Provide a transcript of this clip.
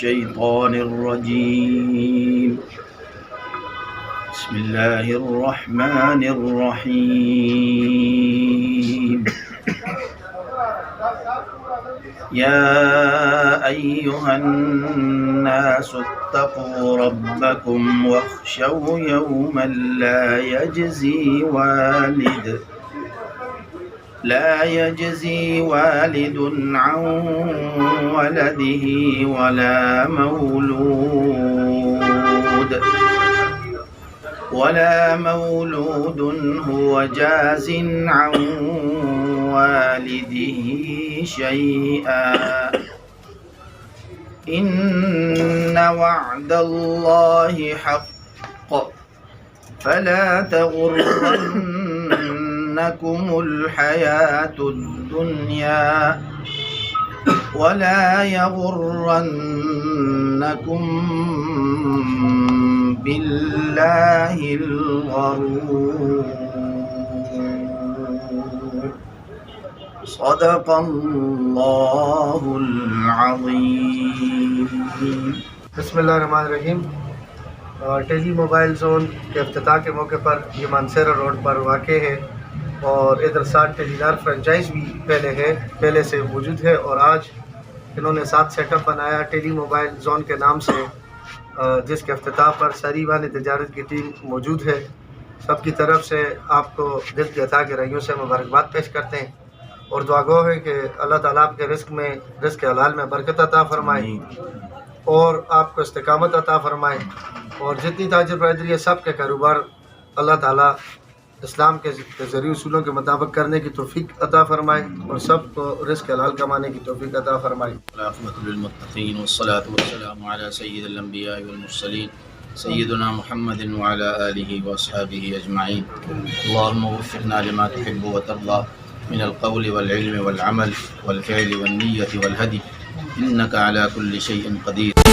الشيطان الرجيم. بسم الله الرحمن الرحيم. يا أيها الناس اتقوا ربكم واخشوا يوما لا يجزي والد عن ولده ولا مولود هو جاز عن والده شيئا إن وعد الله حق فلا تغرنكم الحياة الدنيا ولا يغرنكم بالله الغرور. صدق اللہ العظیم. بسم اللہ الرحمن الرحیم. ٹیلی موبائل زون کے افتتاح کے موقع پر یہ مانسہرہ روڈ پر واقع ہے اور ادھر ساتھ ٹیلی نافرنچائز بھی پہلے سے موجود ہے اور آج انہوں نے ساتھ سیٹ اپ بنایا ٹیلی موبائل زون کے نام سے، جس کے افتتاح پر ساری والی تجارت کی ٹیم موجود ہے. سب کی طرف سے آپ کو دل کی عطا گرائیوں سے مبارکباد پیش کرتے ہیں اور دعا گو ہے کہ اللہ تعالیٰ آپ کے رزق حلال میں برکت عطا فرمائے اور آپ کو استقامت عطا فرمائے اور جتنی تاجر برادری ہے سب کے کاروبار اللہ تعالیٰ اسلام کے ذریعے اصولوں کے مطابق کرنے کی توفیق عطا فرمائے اور سب کو رزق حلال کمانے کی توفیق عطا فرمائے. والعاقبۃ للمتقین والصلاة والسلام علی سید الانبیاء والمرسلین سیدنا محمد وعلی آلہ واصحابہ اجمعین. اللهم وفقنا لما تحب وترضى من القول والعلم والعمل والفعل والنية والهدي إنك على كل شيء قدير.